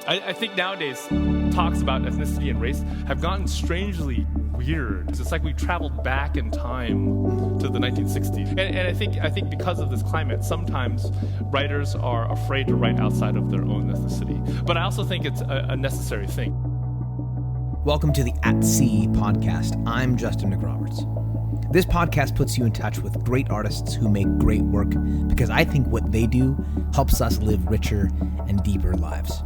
I think nowadays talks about ethnicity and race have gotten strangely weird. It's like we traveled back in time to the 1960s. And I think because of this climate, sometimes writers are afraid to write outside of their own ethnicity. But I also think it's a necessary thing. Welcome to the At Sea podcast. I'm Justin McRoberts. This podcast puts you in touch with great artists who make great work because I think what they do helps us live richer and deeper lives.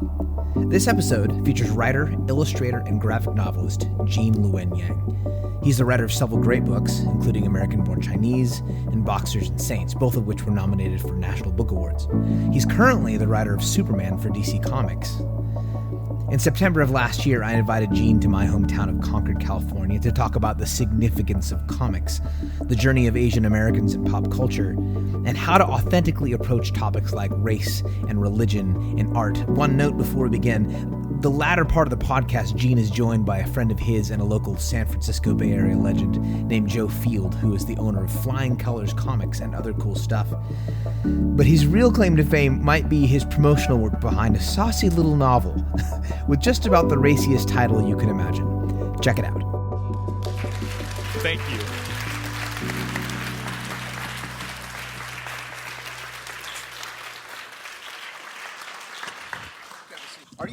This episode features writer, illustrator, and graphic novelist Luen Yang. He's the writer of several great books, including American-Born Chinese and Boxers and Saints, both of which were nominated for National Book Awards. He's currently the writer of Superman for DC Comics. In September of last year, I invited Gene to my hometown of Concord, California, to talk about the significance of comics, the journey of Asian Americans in pop culture, and how to authentically approach topics like race and religion and art. One note before we begin. The latter part of the podcast, Gene is joined by a friend of his and a local San Francisco Bay Area legend named Joe Field, who is the owner of Flying Colors Comics and other cool stuff. But his real claim to fame might be his promotional work behind a saucy little novel with just about the raciest title you can imagine. Check it out. Thank you. Are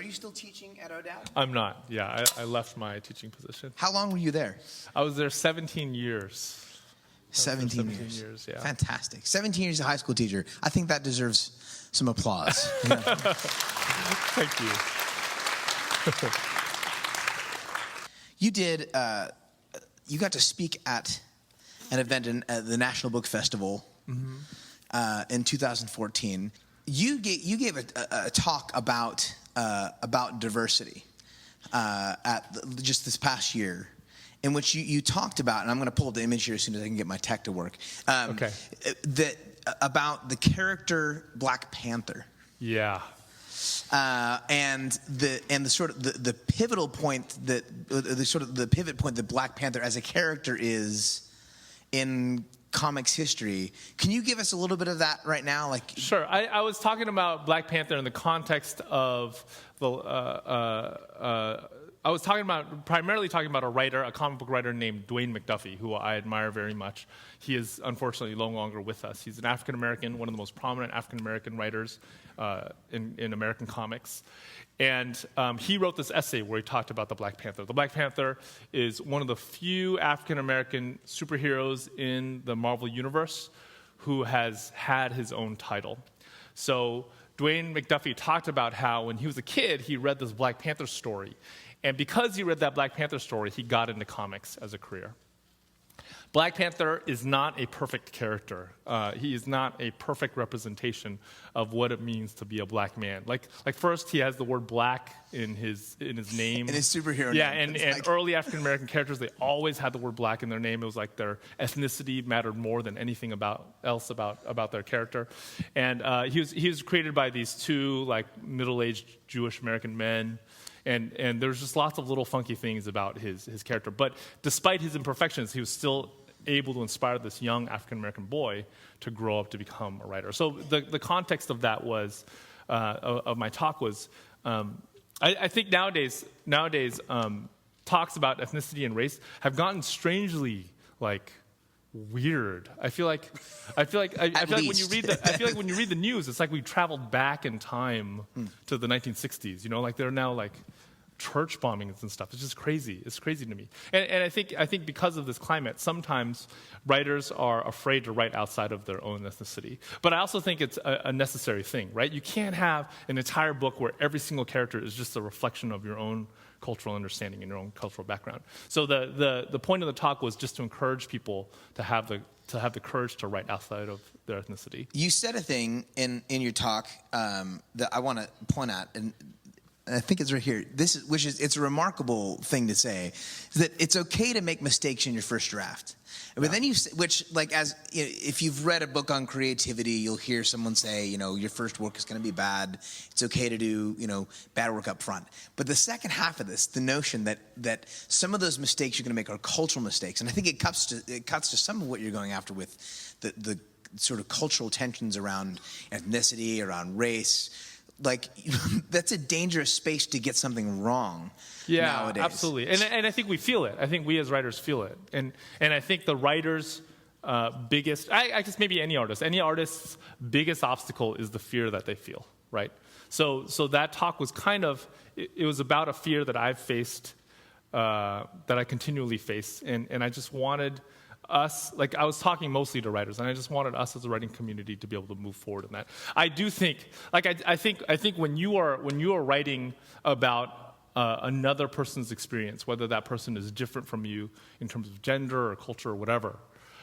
you still teaching at O'Dowd? I'm not. Yeah, I left my teaching position. How long were you there? I was there 17 years. 17 years. Yeah. Fantastic. 17 years as a high school teacher. I think that deserves some applause. Thank you. You got to speak at an event at the National Book Festival in 2014. You gave a talk about diversity just this past year, in which you talked about, and I'm going to pull up the image here as soon as I can get my tech to work. Okay. About the character Black Panther. Yeah. And the sort of the pivotal point the pivot point that Black Panther as a character is in comics history. Can you give us a little bit of that right now? Sure. I was talking about Black Panther in the context of the. I was primarily talking about a comic book writer named Dwayne McDuffie, who I admire very much. He is unfortunately no longer with us. He's an African American, one of the most prominent African American writers in American comics. And he wrote this essay where he talked about the Black Panther. The Black Panther is one of the few African American superheroes in the Marvel Universe who has had his own title. So Dwayne McDuffie talked about how when he was a kid, he read this Black Panther story. And because he read that Black Panther story, he got into comics as a career. Black Panther is not a perfect character. He is not a perfect representation of what it means to be a black man. Like first, he has the word black in his name. In his superhero name. Yeah, and early African American characters, they always had the word black in their name. It was like their ethnicity mattered more than anything else about their character. And he was created by these two middle-aged Jewish American men. And there's just lots of little funky things about his character. But despite his imperfections, he was still able to inspire this young African-American boy to grow up to become a writer. So the context of that was, of my talk was, I think nowadays talks about ethnicity and race have gotten strangely weird. I feel like when you read the news, it's like we traveled back in time to the 1960s. You know, they're now church bombings and stuff. It's just crazy. It's crazy to me. And I think because of this climate, sometimes writers are afraid to write outside of their own ethnicity. But I also think it's a necessary thing, right? You can't have an entire book where every single character is just a reflection of your own cultural understanding and your own cultural background. So the point of the talk was just to encourage people to have the courage to write outside of their ethnicity. You said a thing in your talk that I want to point out, and I think it's right here. It's a remarkable thing to say, is that it's okay to make mistakes in your first draft. But then if you've read a book on creativity, you'll hear someone say, your first work is going to be bad. It's okay to do, bad work up front. But the second half of this, the notion that some of those mistakes you're going to make are cultural mistakes, and I think it cuts to some of what you're going after with the sort of cultural tensions around ethnicity, around race. like that's a dangerous space to get something wrong. Yeah, nowadays. absolutely. And I think we feel it. I think we as writers feel it. And I think the writer's biggest, I guess maybe any artist's biggest obstacle is the fear that they feel, right? So that talk was kind of, it was about a fear that I've faced, that I continually face. And I just wanted us, like I was talking mostly to writers, and I just wanted us as a writing community to be able to move forward in that. I do think, like I think when you are writing about another person's experience, whether that person is different from you in terms of gender or culture or whatever,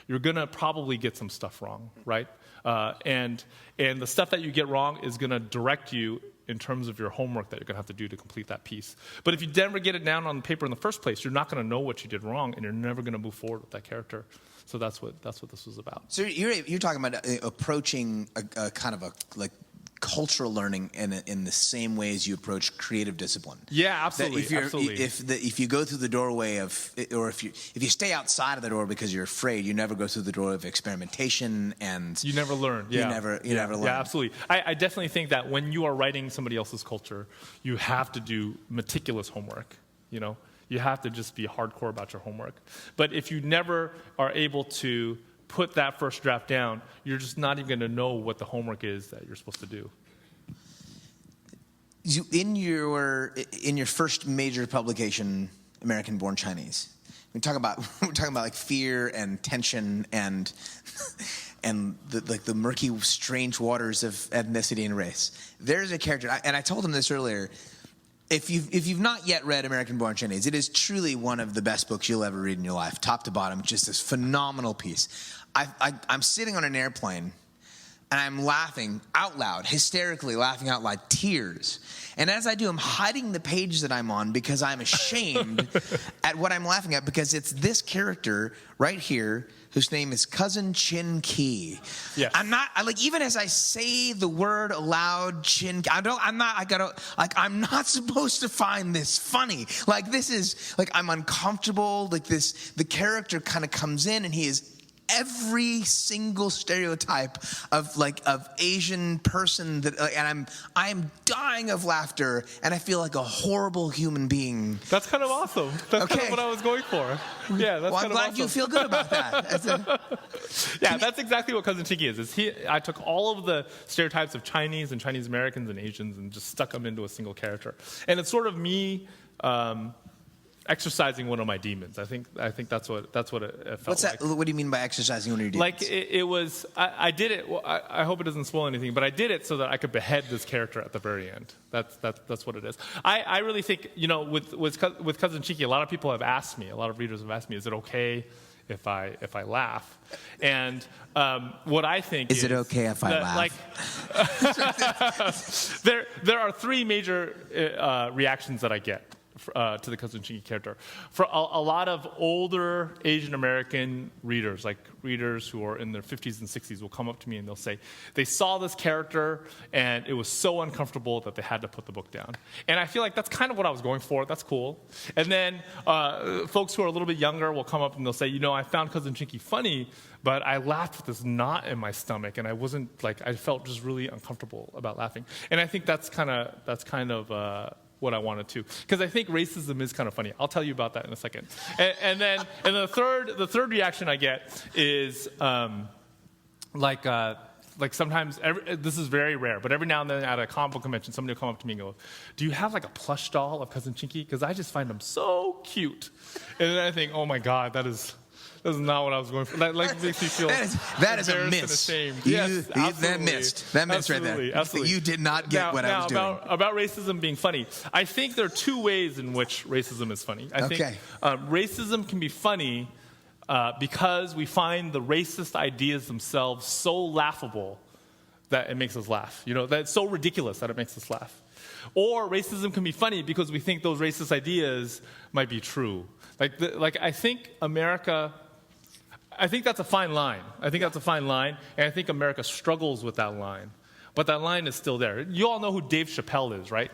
you're going to probably get some stuff wrong, right? And the stuff that you get wrong is going to direct you in terms of your homework that you're going to have to do to complete that piece. But if you never get it down on paper in the first place, you're not going to know what you did wrong, and you're never going to move forward with that character. So that's what this was about. So you're talking about approaching a kind of a like cultural learning in the same way as you approach creative discipline. Yeah, absolutely. If you go through the doorway of, or if you stay outside of the door because you're afraid, you never go through the door of experimentation, and you never learn. Yeah. You never learn. Yeah, absolutely. I definitely think that when you are writing somebody else's culture, you have to do meticulous homework. You know, you have to just be hardcore about your homework. But if you never are able to put that first draft down, you're just not even going to know what the homework is that you're supposed to do. In your first major publication, American Born Chinese, we're talking about like fear and tension and the murky, strange waters of ethnicity and race. There's a character, and I told him this earlier. If you've not yet read American Born Chinese, it is truly one of the best books you'll ever read in your life, top to bottom. Just this phenomenal piece. I'm sitting on an airplane, and I'm laughing out loud, hysterically laughing out loud, tears. And as I do, I'm hiding the page that I'm on because I'm ashamed at what I'm laughing at, because it's this character right here whose name is Cousin Chin Ki. Yes. I'm even as I say the word aloud, I'm not supposed to find this funny. Like, this is, like, I'm uncomfortable. Like, the character kind of comes in, and he is every single stereotype of Asian person that, and I'm dying of laughter, and I feel like a horrible human being. That's kind of awesome. That's kind of what I was going for. Yeah, that's I'm glad you feel good about that. That's exactly what Cousin Chinky is. I took all of the stereotypes of Chinese and Chinese Americans and Asians and just stuck them into a single character. And it's sort of me exercising one of my demons. I think that's what it felt. What's that? Like. What do you mean by exercising one of your demons? Like it was. I did it. Well, I hope it doesn't spoil anything, but I did it so that I could behead this character at the very end. That's what it is. I really think, with Cousin Cheeky, a lot of people have asked me. A lot of readers have asked me, is it okay if I laugh? And what I think is it okay if I laugh? Like, there are three major reactions that I get to the Cousin Chinky character. For a lot of older Asian American readers, like readers who are in their 50s and 60s, will come up to me and they'll say they saw this character and it was so uncomfortable that they had to put the book down. And I feel like that's kind of what I was going for. That's cool. And then folks who are a little bit younger will come up and they'll say, I found Cousin Chinky funny, but I laughed with this knot in my stomach, and I felt just really uncomfortable about laughing. And I think that's kind of what I wanted to, because I think racism is kind of funny. I'll tell you about that in a second. And then the third reaction I get is like sometimes, this is very rare, but every now and then at a comic book convention, somebody will come up to me and go, "Do you have like a plush doll of Cousin Chinky? Because I just find them so cute." And then I think, oh my God, that is not what I was going for. That makes me feel that is a miss. Yes, that missed right there. Absolutely. You did not get what I was doing. About racism being funny, I think there are two ways in which racism is funny. I think racism can be funny because we find the racist ideas themselves so laughable that it makes us laugh. That's so ridiculous that it makes us laugh. Or racism can be funny because we think those racist ideas might be true. I think America. I think that's a fine line. And I think America struggles with that line. But that line is still there. You all know who Dave Chappelle is, right?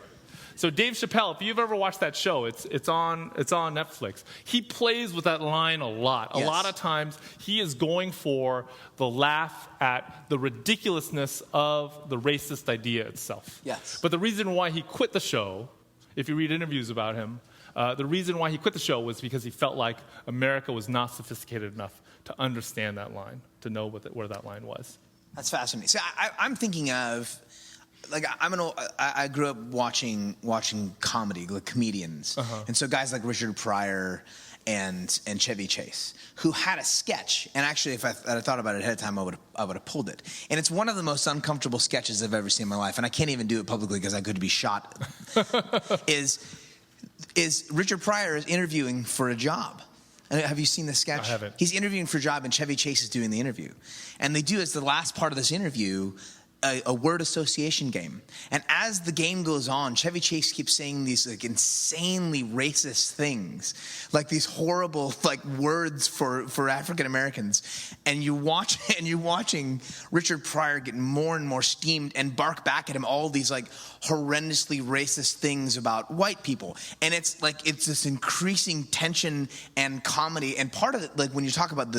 So Dave Chappelle, if you've ever watched that show, it's on Netflix. He plays with that line a lot. Yes. A lot of times he is going for the laugh at the ridiculousness of the racist idea itself. Yes. But the reason why he quit the show, if you read interviews about him, the reason why he quit the show was because he felt like America was not sophisticated enough to understand that line, to know where that line was. That's fascinating. So I'm thinking of, like, I grew up watching comedy, like comedians, and so guys like Richard Pryor and Chevy Chase, who had a sketch, and actually, if I thought about it ahead of time, I would have pulled it. And it's one of the most uncomfortable sketches I've ever seen in my life, and I can't even do it publicly because I could be shot. is Richard Pryor is interviewing for a job. Have you seen this sketch? I haven't. He's interviewing for a job, and Chevy Chase is doing the interview. And they do, as the last part of this interview, a word association game. And as the game goes on, Chevy Chase keeps saying these like insanely racist things, like these horrible like words for African Americans. And you're watching Richard Pryor get more and more steamed and bark back at him all these like horrendously racist things about white people. And it's this increasing tension and comedy. And part of it, like when you talk about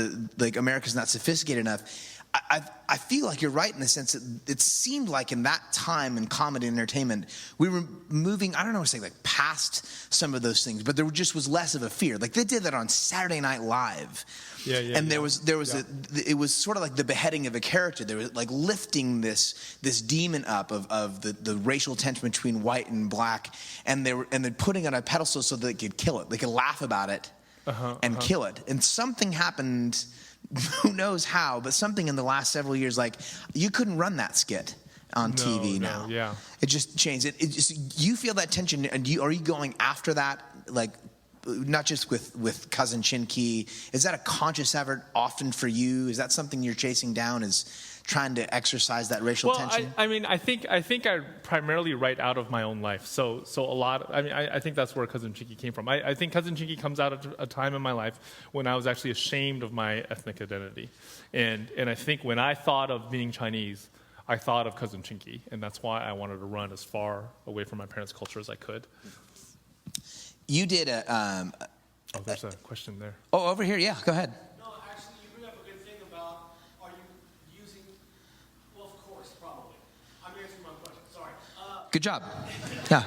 America's not sophisticated enough, I feel like you're right in the sense that it seemed like in that time in comedy and entertainment, we were moving, I don't know what to say, like past some of those things, but there just was less of a fear. Like they did that on Saturday Night Live. There was it was sort of like the beheading of a character. They were like lifting this demon up of the racial tension between white and black, and then putting it on a pedestal so that they could kill it. They could laugh about it and kill it. And something happened. Who knows how, but something in the last several years, like you couldn't run that skit on TV now. Yeah. It just changed. It just, you feel that tension, and are you going after that, like not just with Cousin Chin-Key? Is that a conscious effort often for you? Is that something you're chasing down, is trying to exercise that racial tension? I think I primarily write out of my own life. So a lot. I think that's where Cousin Chinky came from. I think Cousin Chinky comes out at a time in my life when I was actually ashamed of my ethnic identity, and I think when I thought of being Chinese, I thought of Cousin Chinky, and that's why I wanted to run as far away from my parents' culture as I could. You did a. There's a question there. Oh, over here. Yeah, go ahead. Good job. Yeah.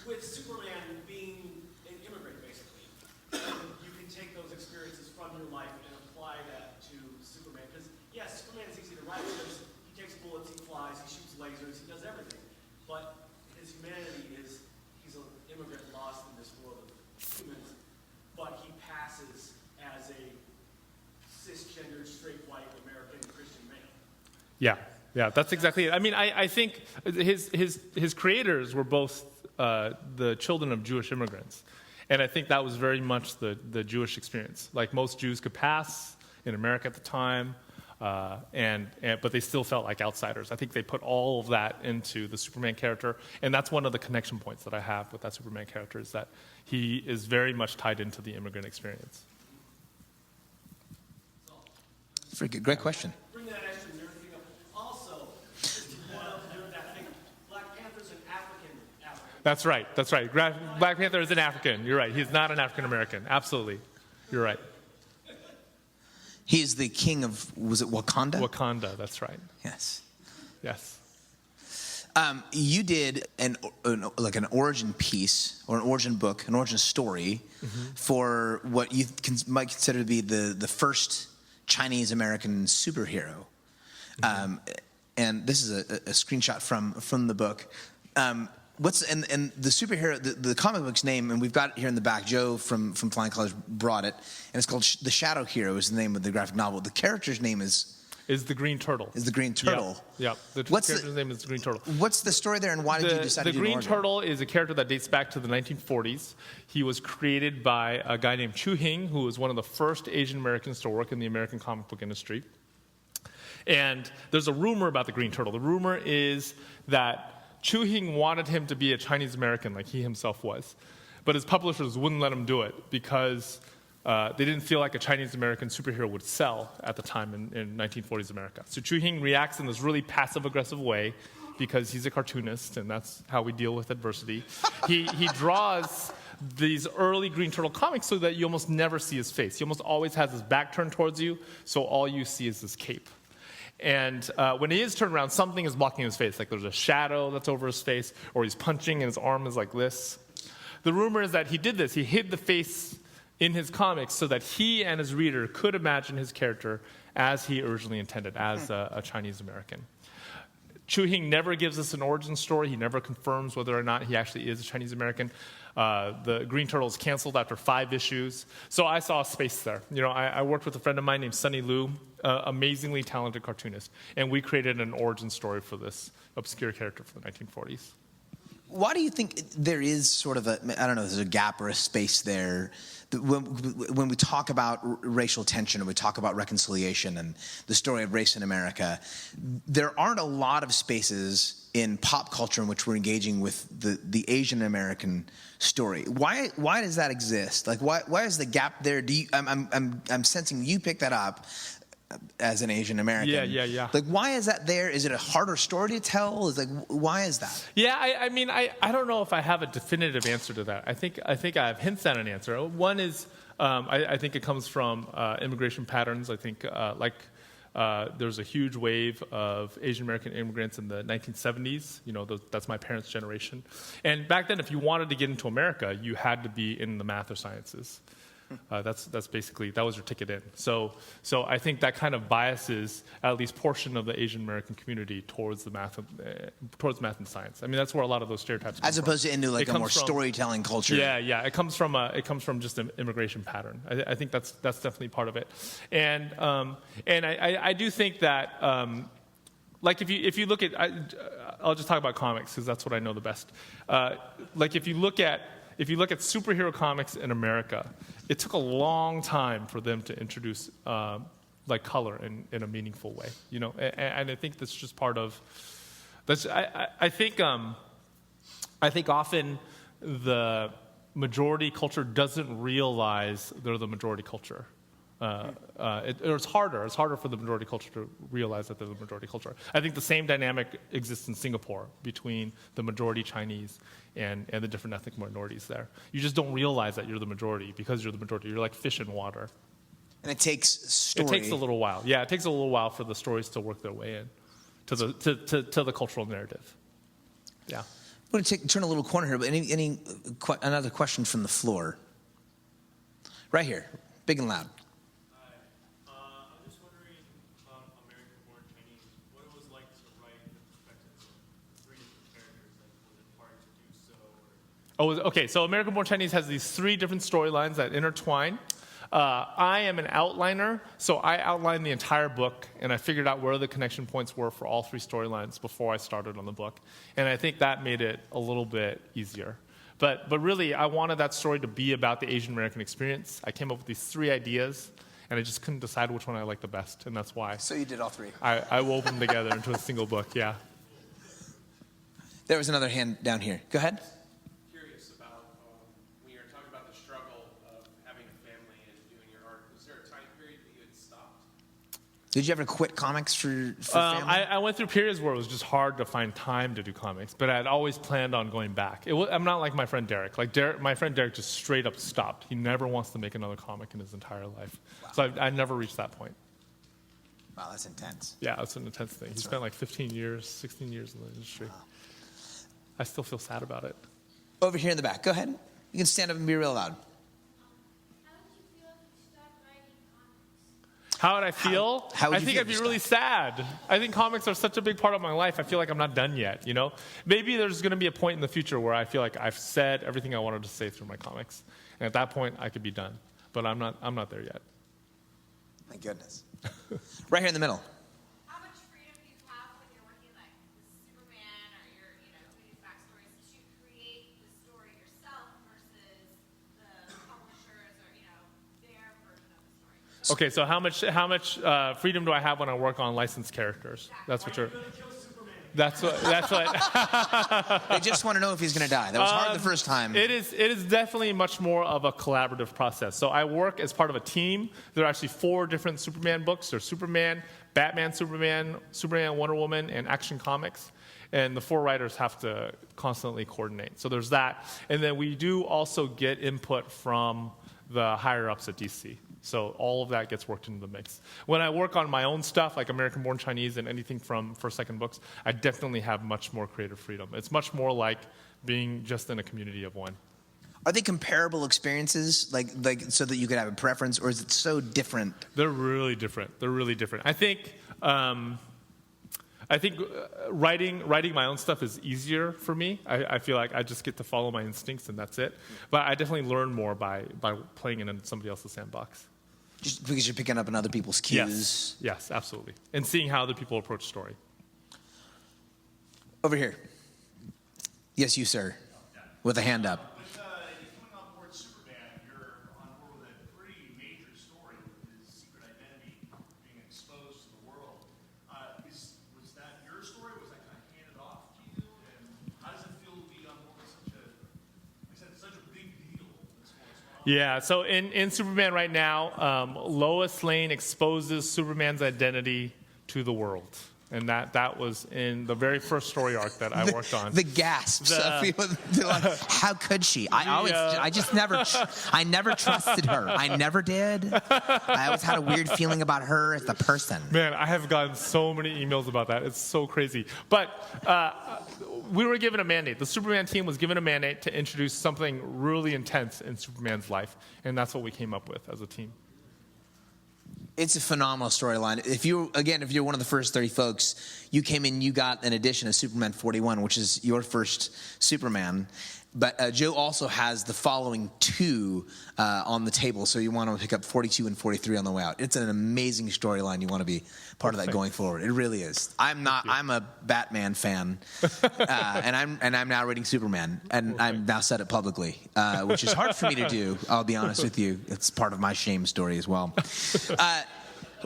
With Superman being an immigrant, basically, you can take those experiences from your life and apply that to Superman. Because, yes, Superman is easy to write because he takes bullets, he flies, he shoots lasers, he does everything. But his humanity is, he's an immigrant lost in this world of humans, but he passes as a cisgendered, straight, white, American Christian male. Yeah. Yeah, that's exactly it. I mean, I think his creators were both the children of Jewish immigrants. And I think that was very much the Jewish experience. Like most Jews could pass in America at the time, but they still felt like outsiders. I think they put all of that into the Superman character. And that's one of the connection points that I have with that Superman character, is that he is very much tied into the immigrant experience. Very good. Great question. Bring that extra nerd thing up. Also, just to boil down that thing, Black Panther's an African. That's right. Black Panther is an African. You're right. He's not an African American. Absolutely. You're right. He is the king of, was it Wakanda? Wakanda, that's right. Yes. You did an origin piece or an origin book, an origin story for what you might consider to be the first Chinese American superhero, and this is a screenshot from the book. What's and the superhero, the comic book's name, and we've got it here in the back. Joe from Flying Colors brought it, and it's called The Shadow Hero. Is the name of the graphic novel. The character's name is the Green Turtle. Is the Green Turtle? Yeah. The character's name is the Green Turtle. What's the story there, and why did you decide to do The Green Turtle is a character that dates back to the 1940s. He was created by a guy named Chu Hing, who was one of the first Asian Americans to work in the American comic book industry. And there's a rumor about the Green Turtle. The rumor is that Chu Hing wanted him to be a Chinese American like he himself was. But his publishers wouldn't let him do it because they didn't feel like a Chinese American superhero would sell at the time in 1940s America. So Chu Hing reacts in this really passive-aggressive way. because he's a cartoonist, and that's how we deal with adversity. He draws these early Green Turtle comics so that you almost never see his face. He almost always has his back turned towards you, so all you see is his cape. And when he is turned around, something is blocking his face. Like there's a shadow that's over his face, or he's punching and his arm is like this. The rumor is that he did this. He hid the face in his comics so that he and his reader could imagine his character as he originally intended, as a Chinese American. Chu Hing never gives us an origin story. He never confirms whether or not he actually is a Chinese American. The Green Turtle is canceled after 5 issues. So I saw a space there. I worked with a friend of mine named Sunny Liu, amazingly talented cartoonist, and we created an origin story for this obscure character from the 1940s. Why do you think there is sort of there's a gap or a space there? When we talk about racial tension and we talk about reconciliation and the story of race in America, there aren't a lot of spaces in pop culture in which we're engaging with the Asian American story. Why does that exist? Like why is the gap there? I'm sensing you pick that up as an Asian American. Yeah. Like, why is that there? Is it a harder story to tell? Why is that? Yeah, I don't know if I have a definitive answer to that. I think I have hints at an answer. One is, I think it comes from immigration patterns. I think there's a huge wave of Asian American immigrants in the 1970s. That's my parents' generation. And back then, if you wanted to get into America, you had to be in the math or sciences. That's basically, that was your ticket in. So I think that kind of biases at least portion of the Asian American community towards math and science. I mean, that's where a lot of those stereotypes come as opposed from. to into like a more storytelling culture. Yeah. It comes from just an immigration pattern. I think that's definitely part of it. And I do think that like if you look at, I'll just talk about comics because that's what I know the best. Like if you look at superhero comics in America, it took a long time for them to introduce like color in a meaningful way, and I think that's just part of. I think often the majority culture doesn't realize they're the majority culture. It's harder for the majority culture to realize that they're the majority culture. I think the same dynamic exists in Singapore between the majority Chinese and the different ethnic minorities there. You just don't realize that you're the majority because you're the majority. You're like fish in water. And it takes story. It takes a little while. Yeah, it takes a little while for the stories to work their way in to the cultural narrative. Yeah. I'm going to turn a little corner here, but another question from the floor? Right here, big and loud. Oh, okay. So American Born Chinese has these 3 different storylines that intertwine. I am an outliner, so I outlined the entire book, and I figured out where the connection points were for all 3 storylines before I started on the book. And I think that made it a little bit easier. But really, I wanted that story to be about the Asian American experience. I came up with these 3 ideas, and I just couldn't decide which one I liked the best, and that's why. So you did all 3. I wove them together into a single book, yeah. There was another hand down here. Go ahead. Did you ever quit comics for family? I went through periods where it was just hard to find time to do comics, but I'd always planned on going back. I'm not like my friend Derek. My friend Derek just straight up stopped. He never wants to make another comic in his entire life. Wow. So I never reached that point. Wow, that's intense. Yeah, that's an intense thing. He spent like 16 years in the industry. Wow. I still feel sad about it. Over here in the back. Go ahead. You can stand up and be real loud. How would I feel? I think I'd be really sad. I think comics are such a big part of my life. I feel like I'm not done yet, Maybe there's going to be a point in the future where I feel like I've said everything I wanted to say through my comics. And at that point, I could be done. But I'm not there yet. My goodness. Right here in the middle. How much freedom do you have when you're working like Superman or your, these backstories to create the story yourself versus the publishers or, their version of the story? Okay, so how much freedom do I have when I work on licensed characters? That's what you're. Are you going to kill Superman That's what. They just want to know if he's going to die. That was hard the first time. It is definitely much more of a collaborative process. So I work as part of a team. There are actually 4 different Superman books. There's Superman, Batman, Superman, Wonder Woman, and Action Comics. And the 4 writers have to constantly coordinate. So there's that. And then we do also get input from the higher-ups at DC. So all of that gets worked into the mix. When I work on my own stuff, like American Born Chinese and anything from first, second books, I definitely have much more creative freedom. It's much more like being just in a community of one. Are they comparable experiences, like so that you could have a preference, or is it so different? They're really different. I think writing my own stuff is easier for me. I feel like I just get to follow my instincts and that's it. But I definitely learn more by playing in somebody else's sandbox. Just because you're picking up on other people's cues. Yes, absolutely. And seeing how other people approach story. Over here. Yes, you, sir. With a hand up. With you coming on board Superman, you're on board with a pretty major story with his secret identity being exposed to the world. Was that your story? Was that kind of handed off to you? And how does it feel to be on board with such a big deal? Yeah, so in Superman right now, Lois Lane exposes Superman's identity to the world. And that was in the very first story arc that I worked on. The gasps of people, like, how could she? I never trusted her. I never did. I always had a weird feeling about her as the person. Man, I have gotten so many emails about that. It's so crazy. But we were given a mandate. The Superman team was given a mandate to introduce something really intense in Superman's life. And that's what we came up with as a team. It's a phenomenal storyline. If you're one of the first 30 folks, you came in, you got an edition of Superman 41, which is your first Superman. But Joe also has the following 2 on the table, so you want to pick up 42 and 43 on the way out. It's an amazing storyline. You want to be part of that going forward. It really is. I'm a Batman fan, and I'm now reading Superman, and I've now said it publicly, which is hard for me to do. I'll be honest with you. It's part of my shame story as well.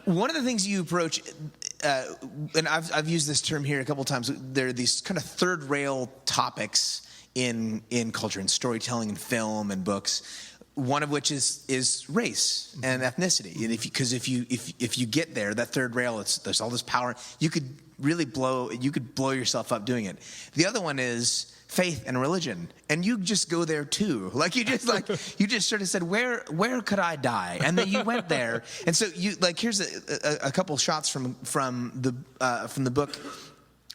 One of the things you approach, and I've used this term here a couple of times, there are these kind of third rail topics in culture and storytelling and film and books, one of which is race and ethnicity. And if you get there, that third rail, there's all this power. You could blow yourself up doing it. The other one is faith and religion, and you just go there too. You just sort of said, where could I die? And then you went there. And so here's a couple shots from the book.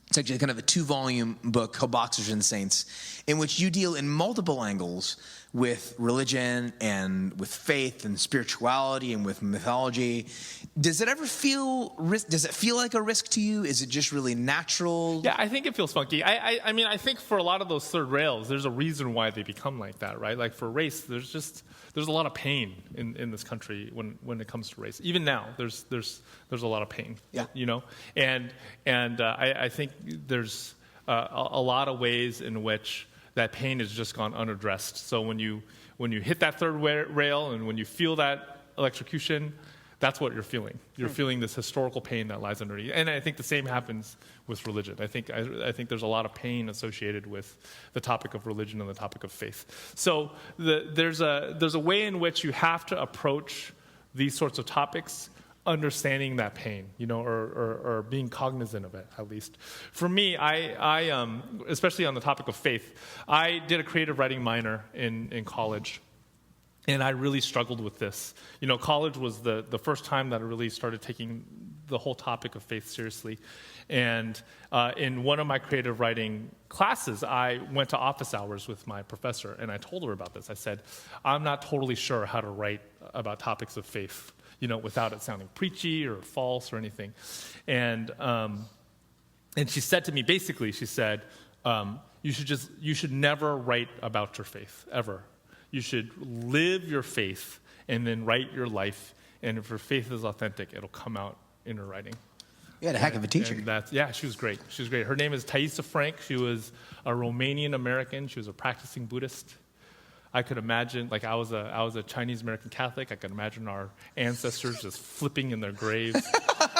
It's actually kind of a 2-volume book called Boxers and Saints, in which you deal in multiple angles with religion and with faith and spirituality and with mythology. Does it ever feel like a risk to you? Is it just really natural? Yeah, I think it feels funky. I mean, I think for a lot of those third rails, there's a reason why they become like that, right? Like for race, there's a lot of pain in this country when it comes to race. Even now, there's a lot of pain. Yeah. And I think there's a lot of ways in which that pain has just gone unaddressed. So when you hit that third rail and when you feel that electrocution, that's what you're feeling. You're feeling this historical pain that lies underneath. And I think the same happens with religion. I think there's a lot of pain associated with the topic of religion and the topic of faith. So there's a way in which you have to approach these sorts of topics understanding that pain, or being cognizant of it, at least. For me, I especially on the topic of faith, I did a creative writing minor in college. And I really struggled with this. College was the first time that I really started taking the whole topic of faith seriously. And in one of my creative writing classes, I went to office hours with my professor, and I told her about this. I said, I'm not totally sure how to write about topics of faith, without it sounding preachy or false or anything. And she said to me, basically, she said, you should never write about your faith, ever. You should live your faith and then write your life. And if your faith is authentic, it'll come out in your writing. You had a heck of a teacher. She was great. She was great. Her name is Thaisa Frank. She was a Romanian American. She was a practicing Buddhist. I could imagine, I was a Chinese American Catholic. I could imagine our ancestors just flipping in their graves,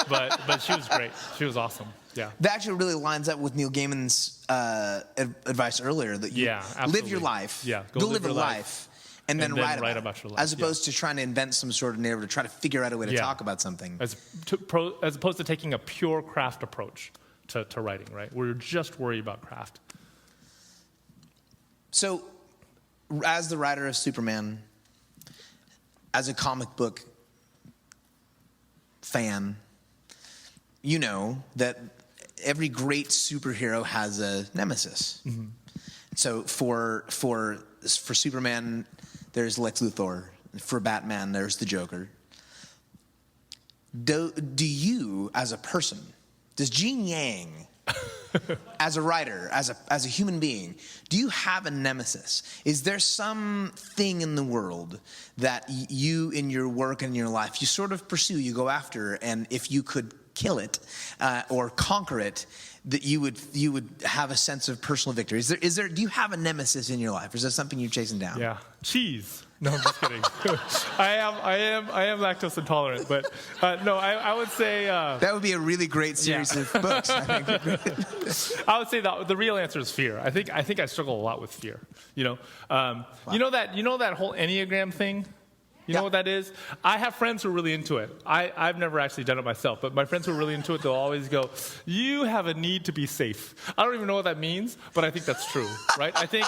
but she was great. She was awesome. Yeah. That actually really lines up with Neil Gaiman's advice earlier that you live your life. Yeah. Go live a life. And then write about your life. As opposed to trying to invent some sort of narrative to try to figure out a way to talk about something. As opposed to taking a pure craft approach to writing, right? Where you're just worried about craft. So, as the writer of Superman, as a comic book fan, you know that every great superhero has a nemesis. Mm-hmm. So for Superman, there's Lex Luthor. For Batman, there's the Joker. Do you, as a person, does Gene Yang, as a writer, as a human being, do you have a nemesis? Is there something in the world that you, in your work and in your life, you sort of pursue, you go after, and if you could kill it or conquer it, that you would have a sense of personal victory? Is there? Do you have a nemesis in your life? Or is that something you're chasing down? Yeah, cheese. No, I'm just kidding. I am lactose intolerant, but no, I would say that would be a really great series of books. I think. I would say that the real answer is fear. I think I struggle a lot with fear. Wow. You know that whole Enneagram thing. You know what that is? I have friends who are really into it. I've never actually done it myself, but my friends who are really into it, they'll always go, you have a need to be safe. I don't even know what that means, but I think that's true, right? I think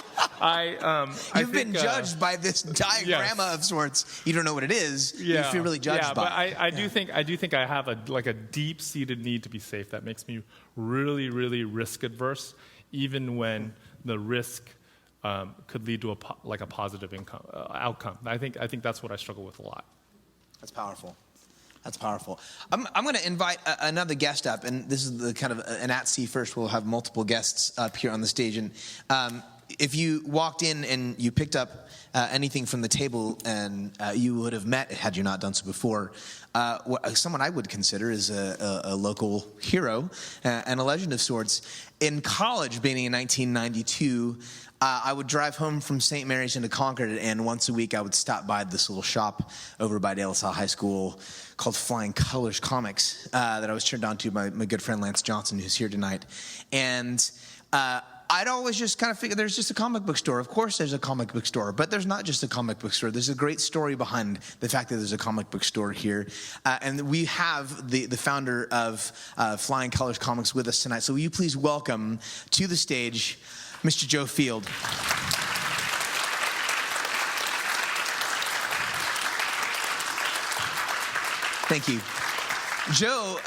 You've been judged by this diagramma of sorts. You don't know what it is. Yeah. You feel really judged by it. But I do think I have a deep-seated need to be safe that makes me really, really risk-adverse, even when the risk could lead to a positive outcome. I think that's what I struggle with a lot. That's powerful. That's powerful. I'm going to invite another guest up, and this is the kind of an at sea first. We'll have multiple guests up here on the stage, and if you walked in and you picked up anything from the table, and you would have met, had you not done so before, someone I would consider is a local hero and a legend of sorts. In college, beginning in 1992. I would drive home from St. Mary's into Concord, and once a week I would stop by this little shop over by De La Salle High School called Flying Colors Comics that I was turned on to by my good friend Lance Johnson, who's here tonight. And I'd always just kind of figure there's just a comic book store. Of course there's a comic book store, but there's not just a comic book store. There's a great story behind the fact that there's a comic book store here. And we have the founder of Flying Colors Comics with us tonight. So will you please welcome to the stage Mr. Joe Field. Thank you. Joe,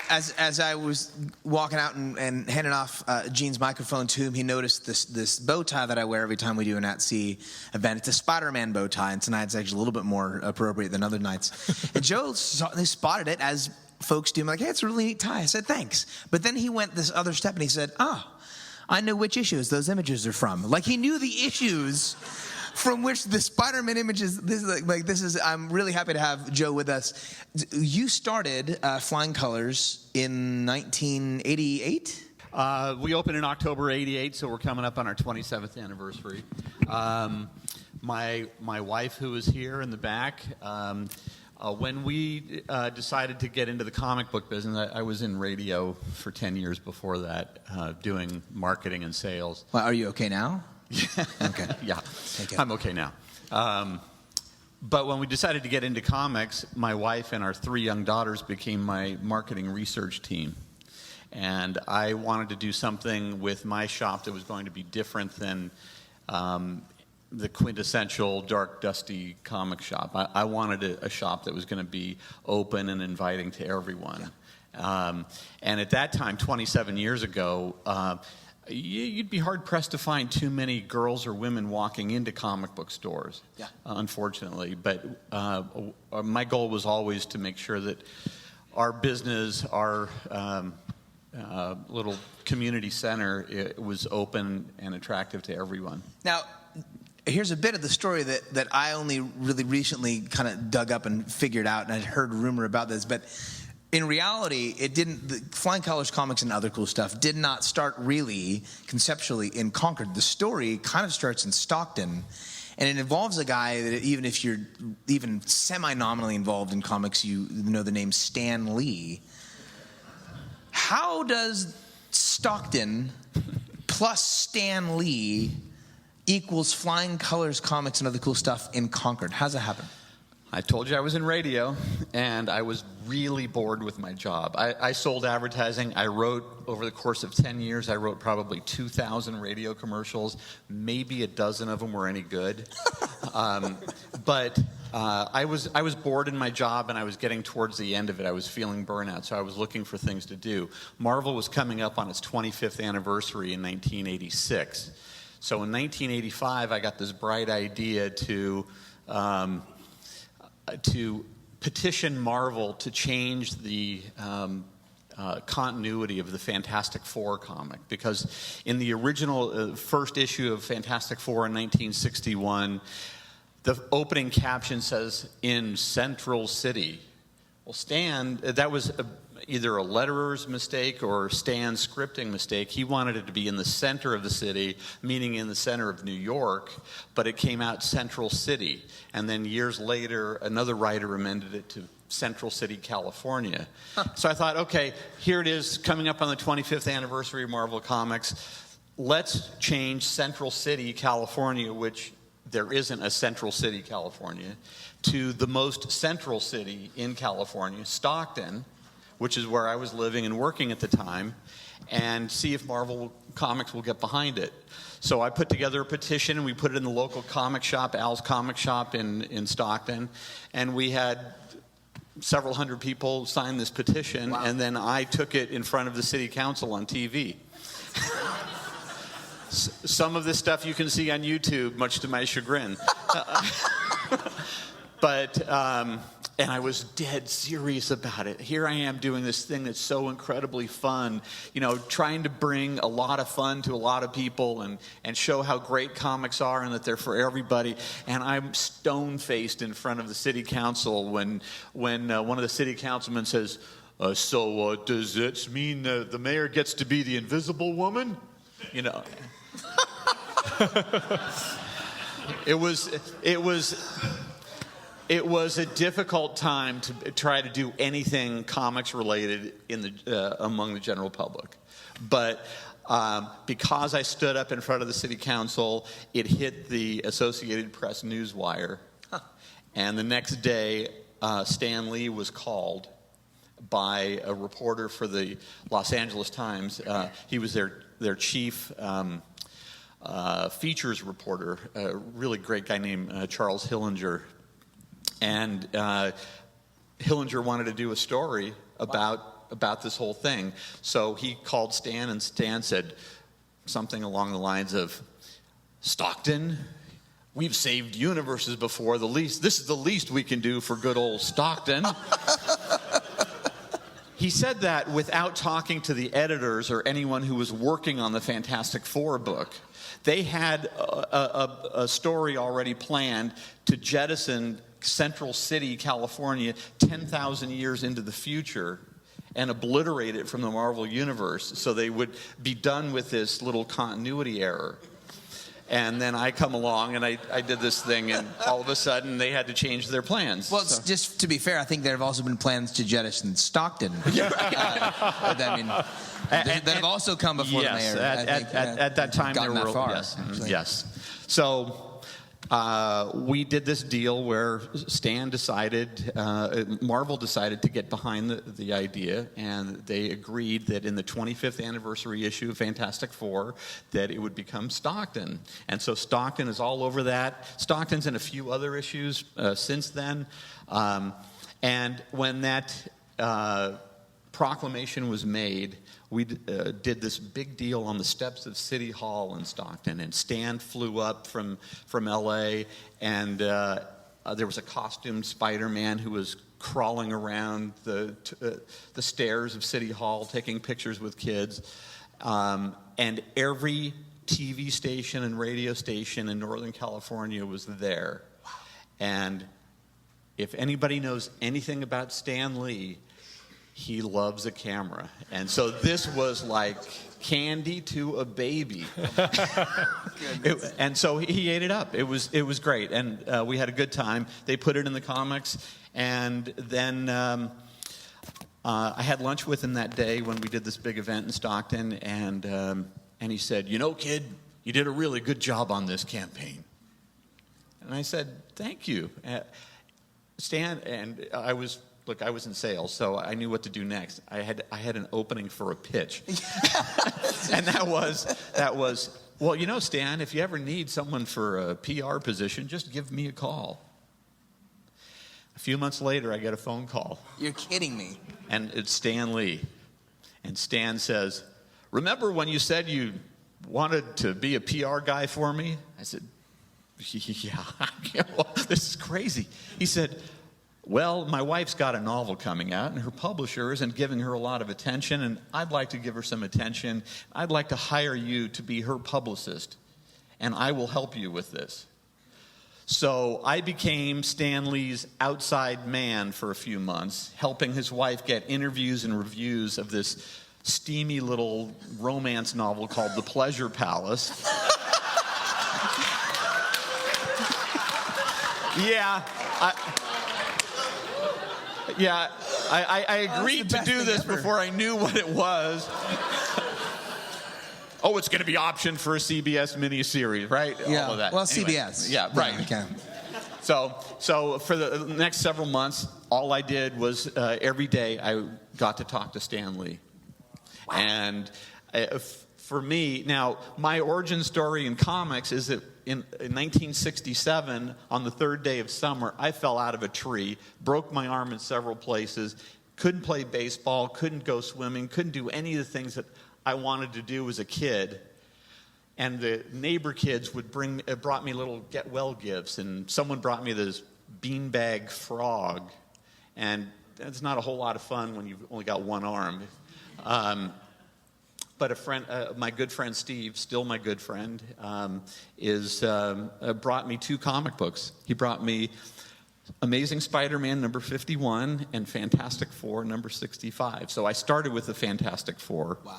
as I was walking out and handing off Gene's microphone to him, he noticed this bow tie that I wear every time we do an At Sea event. It's a Spider-Man bow tie, and tonight's actually a little bit more appropriate than other nights. And Joe spotted it, as folks do. I'm like, hey, it's a really neat tie. I said, thanks. But then he went this other step, and he said, I know which issues those images are from. Like, he knew the issues from which the Spider-Man images. I'm really happy to have Joe with us. You started Flying Colors in 1988? We opened in October '88, so we're coming up on our 27th anniversary. My wife, who is here in the back, when we decided to get into the comic book business, I was in radio for 10 years before that, doing marketing and sales. Well, are you okay now? Okay. Yeah, I'm okay now. But when we decided to get into comics, my wife and our 3 young daughters became my marketing research team. And I wanted to do something with my shop that was going to be different than the quintessential dark, dusty comic shop. I wanted a shop that was going to be open and inviting to everyone. Yeah. And at that time, 27 years ago, you'd be hard-pressed to find too many girls or women walking into comic book stores, unfortunately. But my goal was always to make sure that our business, our little community center, it was open and attractive to everyone. Now, here's a bit of the story that I only really recently kind of dug up and figured out, and I'd heard rumor about this, but in reality, the Flying Colors Comics and other cool stuff did not start really conceptually in Concord. The story kind of starts in Stockton, and it involves a guy that even if you're even semi-nominally involved in comics, you know the name Stan Lee. how does Stockton plus Stan Lee equals Flying Colors Comics and other cool stuff in Concord? How's that happen? I told you I was in radio, and I was really bored with my job. I sold advertising. I wrote, over the course of 10 years, I wrote probably 2,000 radio commercials. Maybe a dozen of them were any good. But I was bored in my job, and I was getting towards the end of it. I was feeling burnout, so I was looking for things to do. Marvel was coming up on its 25th anniversary in 1986. So in 1985, I got this bright idea to petition Marvel to change the continuity of the Fantastic Four comic, because in the original first issue of Fantastic Four in 1961, the opening caption says, "In Central City." Well, Stan, that was either a letterer's mistake or Stan's scripting mistake. He wanted it to be in the center of the city, meaning in the center of New York, but it came out Central City. And then years later, another writer amended it to Central City, California. So I thought, okay, here it is, coming up on the 25th anniversary of Marvel Comics. Let's change Central City, California, which there isn't a Central City, California, to the most central city in California, Stockton, which is where I was living and working at the time, and see if Marvel Comics will get behind it. So I put together a petition, and we put it in the local comic shop, Al's Comic Shop in Stockton, and we had several hundred people sign this petition. Wow. And then I took it in front of the city council on TV. Some of this stuff you can see on YouTube, much to my chagrin. And I was dead serious about it. Here I am doing this thing that's so incredibly fun, trying to bring a lot of fun to a lot of people and show how great comics are and that they're for everybody. And I'm stone-faced in front of the city council when one of the city councilmen says, so does this mean the mayor gets to be the invisible woman? It was a difficult time to try to do anything comics related among the general public. But because I stood up in front of the city council, it hit the Associated Press newswire. And the next day, Stan Lee was called by a reporter for the Los Angeles Times. He was their chief features reporter, a really great guy named Charles Hillinger. And Hillinger wanted to do a story about this whole thing. So he called Stan, and Stan said something along the lines of, "Stockton, we've saved universes before. This is the least we can do for good old Stockton." He said that without talking to the editors or anyone who was working on the Fantastic Four book. They had a story already planned to jettison Central City, California, 10,000 years into the future and obliterate it from the Marvel Universe so they would be done with this little continuity error. And then I come along and I did this thing, and all of a sudden they had to change their plans. Well, just to be fair, I think there have also been plans to jettison Stockton. That have also come before the mayor. At that time there were far, yes. So we did this deal where Marvel decided to get behind the idea, and they agreed that in the 25th anniversary issue of Fantastic Four that it would become Stockton. And so Stockton is all over that. Stockton's in a few other issues since then. And when that proclamation was made, we did this big deal on the steps of City Hall in Stockton, and Stan flew up from L.A., and there was a costumed Spider-Man who was crawling around the stairs of City Hall taking pictures with kids, and every TV station and radio station in Northern California was there. And if anybody knows anything about Stan Lee, he loves a camera. And so this was like candy to a baby. And so he ate it up. It was great. And we had a good time. They put it in the comics. And then I had lunch with him that day when we did this big event in Stockton, and he said, kid, you did a really good job on this campaign. And I said, thank you. Stan, and I was in sales, so I knew what to do next. I had an opening for a pitch. And that was, well, Stan, if you ever need someone for a PR position, just give me a call. A few months later, I get a phone call. You're kidding me. And it's Stan Lee. And Stan says, remember when you said you wanted to be a PR guy for me? I said, yeah, well, this is crazy. He said, well, my wife's got a novel coming out, and her publisher isn't giving her a lot of attention, and I'd like to give her some attention. I'd like to hire you to be her publicist, and I will help you with this. So I became Stan Lee's outside man for a few months, helping his wife get interviews and reviews of this steamy little romance novel called The Pleasure Palace. I agreed to do this before I knew what it was. Oh, it's going to be optioned for a CBS miniseries, right? Yeah. All of that. Well, Anyway, CBS. Yeah, right. Okay. So for the next several months, all I did was every day I got to talk to Stan Lee. Wow. And for me, now, my origin story in comics is that in 1967, on the third day of summer, I fell out of a tree, broke my arm in several places, couldn't play baseball, couldn't go swimming, couldn't do any of the things that I wanted to do as a kid. And the neighbor kids brought me little get well gifts, and someone brought me this beanbag frog. And it's not a whole lot of fun when you've only got one arm. But a friend, my good friend Steve, still my good friend, brought me 2 comic books. He brought me Amazing Spider-Man number 51 and Fantastic Four number 65. So I started with the Fantastic Four. Wow.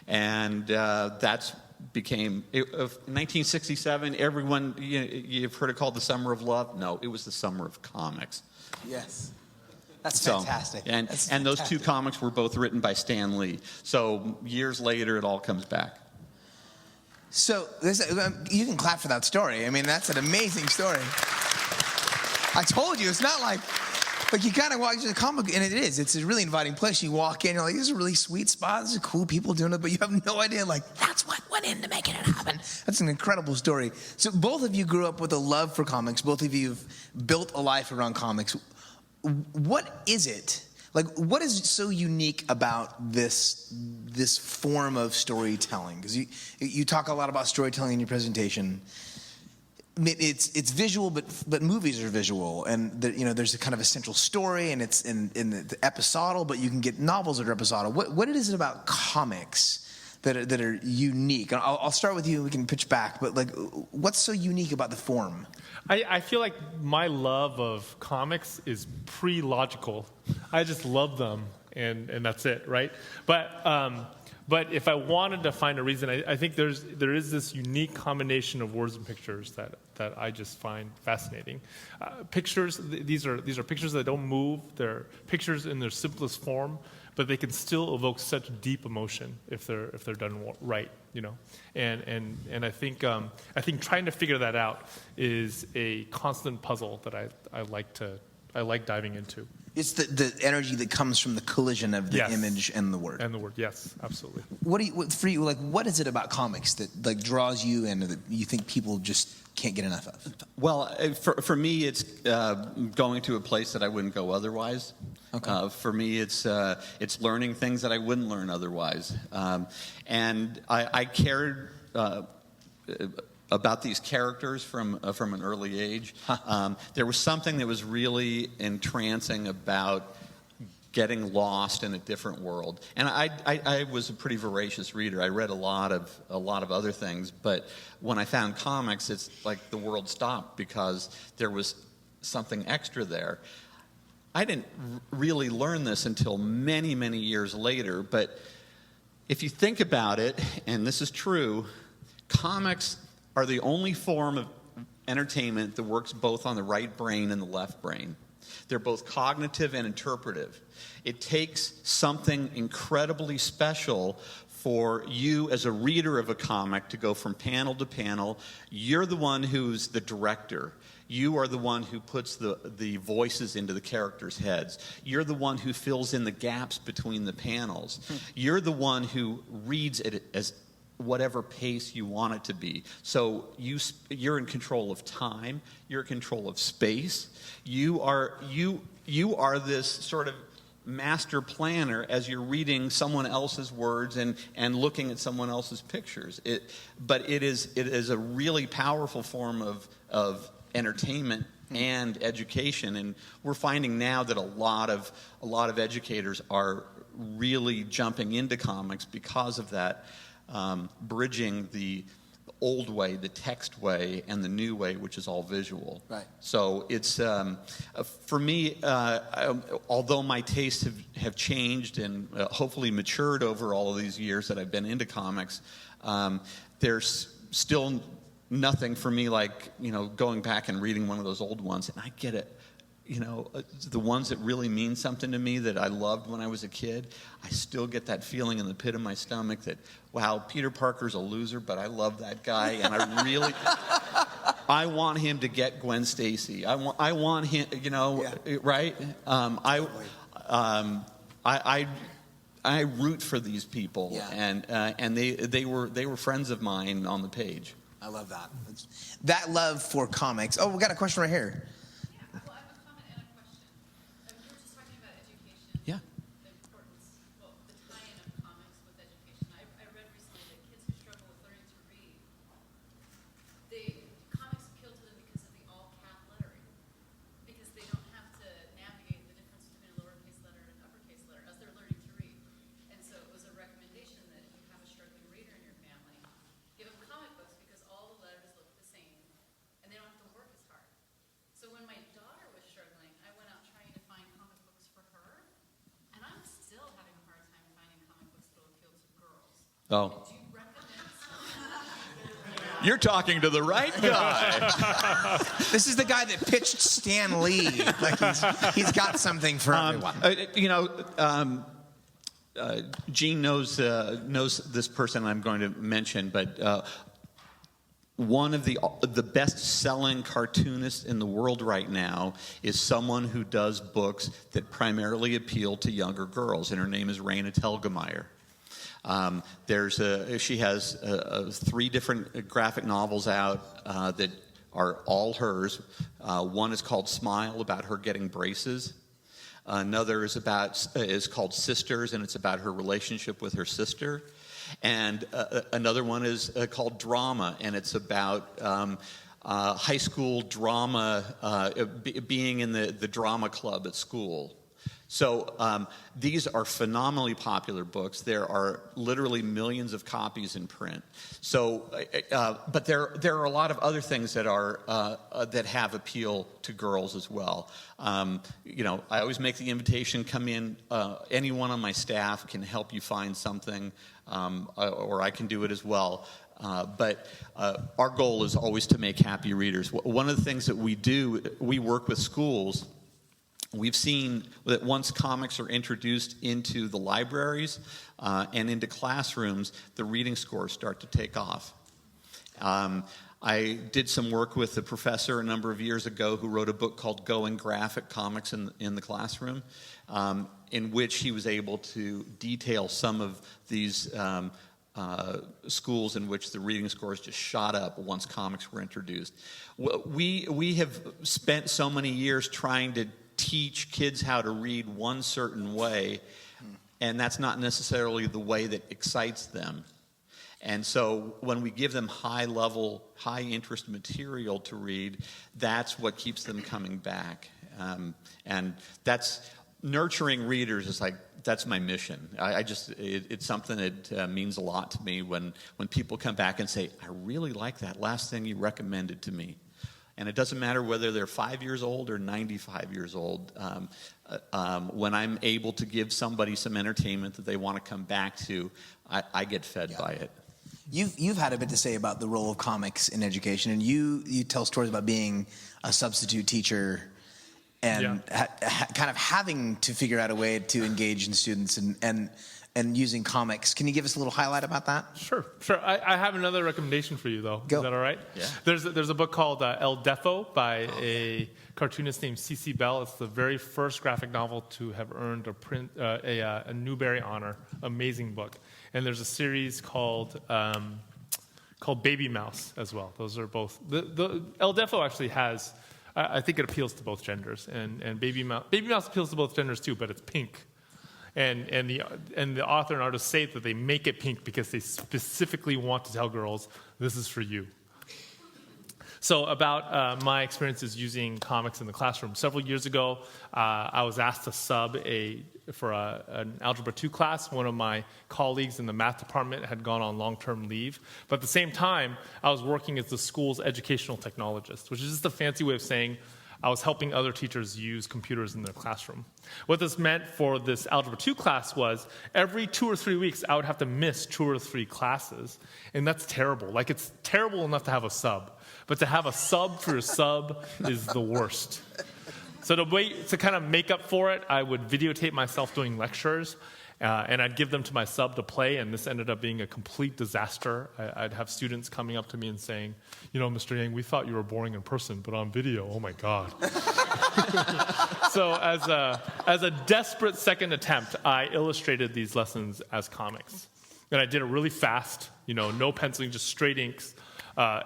And that's became, of 1967, everyone, you've heard it called the Summer of Love? No, it was the Summer of Comics. Yes. That's fantastic. And those 2 comics were both written by Stan Lee. So years later, it all comes back. So you can clap for that story. I mean, that's an amazing story. I told you, it's not like you kind of walk into the comic, and it's a really inviting place. You walk in, you're like, this is a really sweet spot. This is cool people doing it, but you have no idea, that's what went into making it happen. That's an incredible story. So both of you grew up with a love for comics. Both of you have built a life around comics. What is it? What is so unique about this form of storytelling? Because you talk a lot about storytelling in your presentation. It's visual, but movies are visual, and there's a kind of a central story, and it's in the episodal, but you can get novels that are episodal. What is it about comics that are unique? And I'll start with you, and we can pitch back, but what's so unique about the form? I feel like my love of comics is pre-logical. I just love them, and that's it, right? But if I wanted to find a reason, I think there is this unique combination of words and pictures that I just find fascinating. Pictures, these are pictures that don't move. They're pictures in their simplest form, but they can still evoke such deep emotion if they're done right, And I think trying to figure that out is a constant puzzle that I like diving into. It's the energy that comes from the collision of the image and the word. And the word, yes, absolutely. For you, what is it about comics that draws you and that you think people just can't get enough of? Well, for me, it's going to a place that I wouldn't go otherwise. Okay. For me, it's learning things that I wouldn't learn otherwise. And I cared about these characters from an early age. There was something that was really entrancing about getting lost in a different world. And I was a pretty voracious reader. I read a lot of other things, but when I found comics, it's like the world stopped because there was something extra there. I didn't really learn this until many, many years later, but if you think about it, and this is true, comics are the only form of entertainment that works both on the right brain and the left brain. They're both cognitive and interpretive. It takes something incredibly special for you as a reader of a comic to go from panel to panel. You're the one who's the director. You are the one who puts the voices into the characters' heads. You're the one who fills in the gaps between the panels. You're the one who reads it as whatever pace you want it to be. So you're in control of time. You're in control of space. You are this sort of master planner as you're reading someone else's words and looking at someone else's pictures. But it is a really powerful form of entertainment and education, and we're finding now that a lot of educators are really jumping into comics because of that, bridging the old way, the text way, and the new way, which is all visual. Right. So it's for me, although my tastes have changed and hopefully matured over all of these years that I've been into comics, there's still nothing for me like, going back and reading one of those old ones, and I get it. The ones that really mean something to me that I loved when I was a kid, I still get that feeling in the pit of my stomach that, wow, Peter Parker's a loser, but I love that guy, and I want him to get Gwen Stacy. I want him, right? I root for these people, and they were friends of mine on the page. I love that. That love for comics. Oh, we got a question right here. Yeah, well, I have a comment and a question. You were just talking about education. Yeah. The importance, the tie-in of comics with education. I read recently that kids who struggle with learning to read, comics appeal to them because of the all-cap lettering. Because they don't have to navigate the difference between a lowercase letter and an uppercase letter as they're learning to read. And so it was a recommendation that if you have a struggling reader in your family, give them comic books because all the letters look the same and they don't have to work as hard. So when my daughter was struggling, I went out trying to find comic books for her, and I'm still having a hard time finding comic books that will appeal to girls. Oh. Do you recommend some? You're talking to the right guy. This is the guy that pitched Stan Lee. Like he's got something for everyone. Gene knows this person I'm going to mention, but one of the best-selling cartoonists in the world right now is someone who does books that primarily appeal to younger girls, and her name is Raina Telgemeier. She has 3 different graphic novels out that are all hers. One is called Smile, about her getting braces. Another is called Sisters, and it's about her relationship with her sister. And another one is called Drama, and it's about high school drama, being in the drama club at school. So these are phenomenally popular books. There are literally millions of copies in print. So, but there are a lot of other things that that have appeal to girls as well. I always make the invitation: come in. Anyone on my staff can help you find something, or I can do it as well. But our goal is always to make happy readers. One of the things that we do, we work with schools. We've seen that once comics are introduced into the libraries and into classrooms, the reading scores start to take off. I did some work with a professor a number of years ago who wrote a book called Going Graphic: Comics in the Classroom, in which he was able to detail some of these schools in which the reading scores just shot up once comics were introduced. We have spent so many years trying to teach kids how to read one certain way, and that's not necessarily the way that excites them. And so when we give them high-level, high-interest material to read, that's what keeps them coming back. And that's nurturing readers is that's my mission. It's something that means a lot to me when people come back and say, I really like that last thing you recommended to me. And it doesn't matter whether they're 5 years old or 95 years old. When I'm able to give somebody some entertainment that they want to come back to, I get fed by it. You've had a bit to say about the role of comics in education, and you tell stories about being a substitute teacher and kind of having to figure out a way to engage in students and using comics. Can you give us a little highlight about that? Sure. I have another recommendation for you, though. Go. Is that all right? Yeah. There's a book called El Defo by a cartoonist named C.C. Bell. It's the very first graphic novel to have earned a Newbery honor. Amazing book. And there's a series called Baby Mouse as well. Those are both. The El Defo actually has. I think it appeals to both genders, and Baby Mouse appeals to both genders too, but it's pink. And the author and artist say that they make it pink because they specifically want to tell girls, this is for you. So about my experiences using comics in the classroom. Several years ago, I was asked to sub for an Algebra 2 class. One of my colleagues in the math department had gone on long-term leave. But at the same time, I was working as the school's educational technologist, which is just a fancy way of saying I was helping other teachers use computers in their classroom. What this meant for this Algebra 2 class was every 2 or 3 weeks, I would have to miss 2 or 3 classes. And that's terrible. Like, it's terrible enough to have a sub. But to have a sub for a sub is the worst. So to kind of make up for it, I would videotape myself doing lectures, and I'd give them to my sub to play, and this ended up being a complete disaster. I'd have students coming up to me and saying, Mr. Yang, we thought you were boring in person, but on video, oh my God. So as a desperate second attempt, I illustrated these lessons as comics. And I did it really fast, no penciling, just straight inks.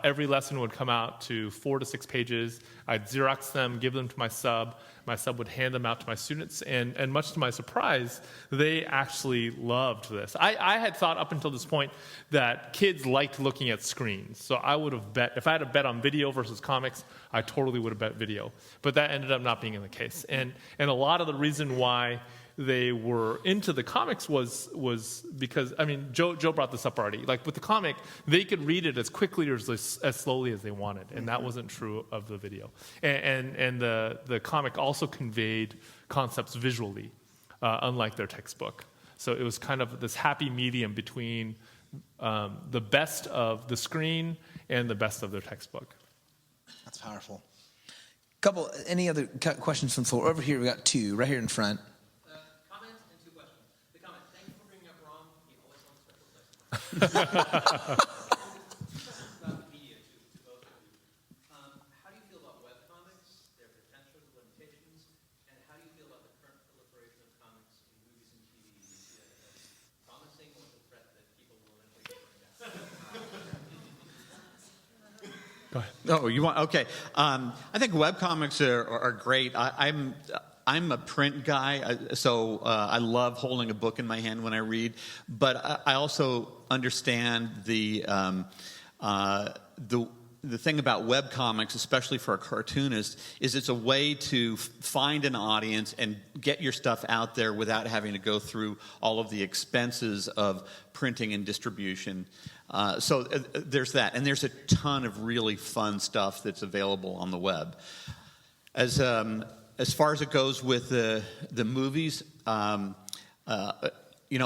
Every lesson would come out to 4 to 6 pages. I'd Xerox them, give them to my sub. My sub would hand them out to my students. And much to my surprise, they actually loved this. I had thought up until this point that kids liked looking at screens. So I would have bet, if I had a bet on video versus comics, I totally would have bet video. But that ended up not being in the case. And a lot of the reason why they were into the comics was because, Joe brought this up already. Like with the comic, they could read it as quickly or as slowly as they wanted, and that wasn't true of the video. And the comic also conveyed concepts visually, unlike their textbook. So it was kind of this happy medium between the best of the screen and the best of their textbook. That's powerful. Any other questions from the floor? Over here, we got 2, right here in front. About media to both of you. How do you feel about webcomics, their potentials, limitations, and how do you feel about the current proliferation of comics in movies and TV? Do you see that as promising or the threat that people will eventually bring down? Go ahead. Oh, you want? Okay. I think webcomics are great. I'm a print guy, so I love holding a book in my hand when I read. But I also understand the thing about webcomics, especially for a cartoonist, is it's a way to find an audience and get your stuff out there without having to go through all of the expenses of printing and distribution. So there's that. And there's a ton of really fun stuff that's available on the web. As far as it goes with the movies,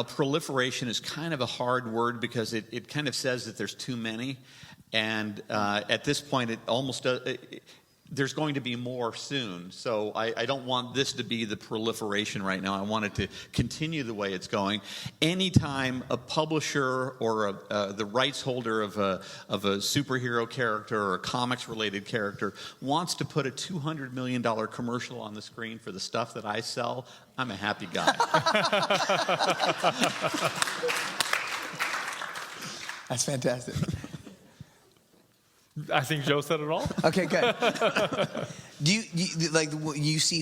proliferation is kind of a hard word because it kind of says that there's too many. And at this point, it almost there's going to be more soon. So I don't want this to be the proliferation right now. I want it to continue the way it's going. Anytime a publisher or the rights holder of a superhero character or a comics-related character wants to put a $200 million commercial on the screen for the stuff that I sell, I'm a happy guy. That's fantastic. I think Joe said it all. Okay, good. Do you like when you see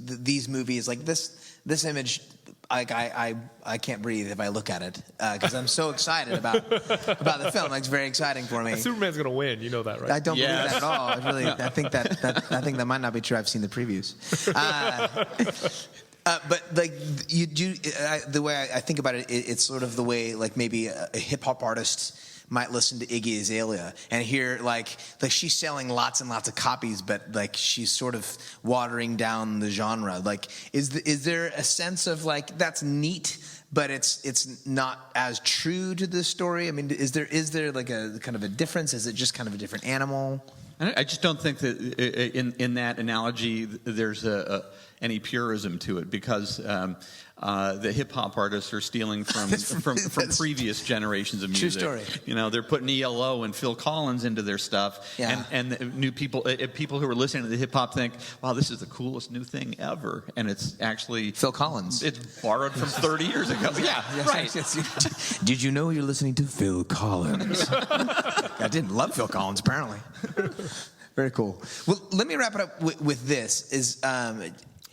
these movies like this image? Like I can't breathe if I look at it because I'm so excited about the film. Like, it's very exciting for me. Superman's gonna win. You know that, right? I don't believe that at all. I think that might not be true. I've seen the previews. But like you do, the way I think about it, it's sort of the way like maybe a hip hop artist might listen to Iggy Azalea and hear like she's selling lots and lots of copies, but like she's sort of watering down the genre. Like, is there a sense of like that's neat, but it's not as true to the story? I mean, is there like a kind of a difference? Is it just kind of a different animal? I just don't think that in that analogy there's any purism to it, because the hip hop artists are stealing from previous generations of music. True story. You know, they're putting ELO and Phil Collins into their stuff, Yeah. and the new people who are listening to the hip hop think, wow, this is the coolest new thing ever, and it's actually Phil Collins. It's borrowed from 30 years ago. Yeah, right. Yes. Did you know you're listening to Phil Collins? I didn't love Phil Collins, apparently. Very cool. Well, let me wrap it up with this.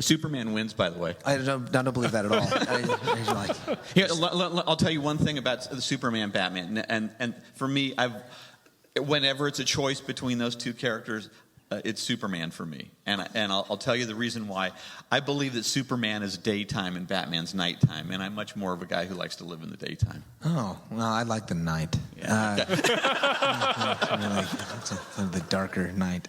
Superman wins, by the way. I don't believe that at all. Here, I'll tell you one thing about the Superman, Batman, and for me, whenever it's a choice between those two characters, it's Superman for me, and I'll tell you the reason why. I believe that Superman is daytime and Batman's nighttime, and I'm much more of a guy who likes to live in the daytime. Oh, well, I like the night. Yeah. Really, it's the darker night.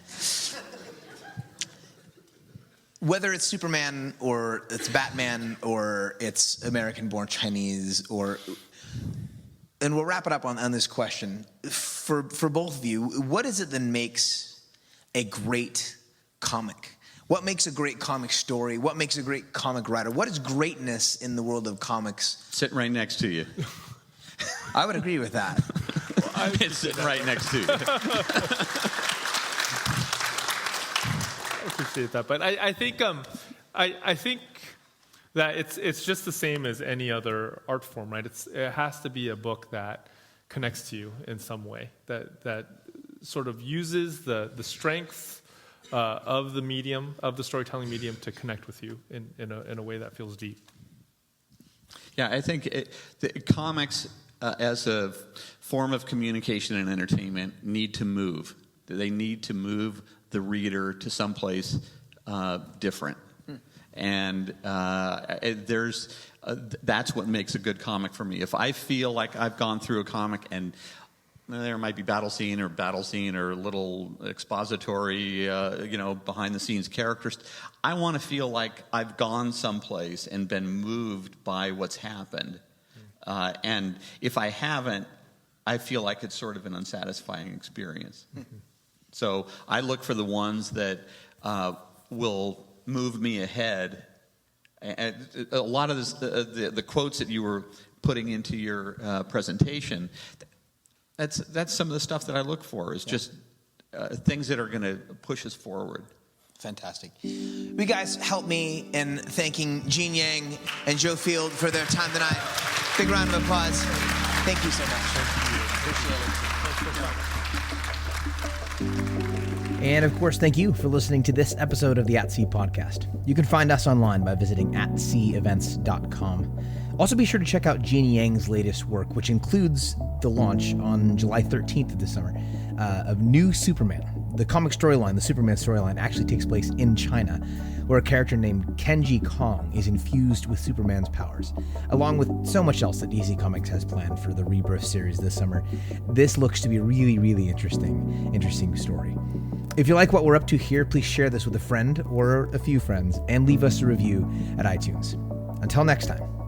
Whether it's Superman or it's Batman or it's American-born Chinese, and we'll wrap it up on this question. For both of you, what is it that makes a great comic? What makes a great comic story? What makes a great comic writer? What is greatness in the world of comics? Sitting right next to you. I would agree with that. It's sitting right next to you. I appreciate that, but I think I think that it's just the same as any other art form, right? It has to be a book that connects to you in some way, that sort of uses the strength of the medium, of the storytelling medium, to connect with you in a way that feels deep. Yeah, I think the comics as a form of communication and entertainment need to move. They need to move the reader to someplace different. And that's what makes a good comic for me. If I feel like I've gone through a comic and there might be battle scene or little expository, behind the scenes characters, I want to feel like I've gone someplace and been moved by what's happened. And if I haven't, I feel like it's sort of an unsatisfying experience. Mm-hmm. So I look for the ones that will move me ahead. And a lot of this, the quotes that you were putting into your presentation, that's some of the stuff that I look for, is just things that are going to push us forward. Fantastic. You guys help me in thanking Luen Yang and Joe Field for their time tonight. Big round of applause. Thank you so much. Appreciate it. And of course, thank you for listening to this episode of the At Sea podcast. You can find us online by visiting atseaevents.com. Also, be sure to check out Luen Yang's latest work, which includes the launch on July 13th of this summer of New Superman. The comic storyline, the Superman storyline, actually takes place in China, where a character named Kenji Kong is infused with Superman's powers, along with so much else that DC Comics has planned for the Rebirth series this summer. This looks to be a really, really interesting story. If you like what we're up to here, please share this with a friend or a few friends, and leave us a review at iTunes. Until next time.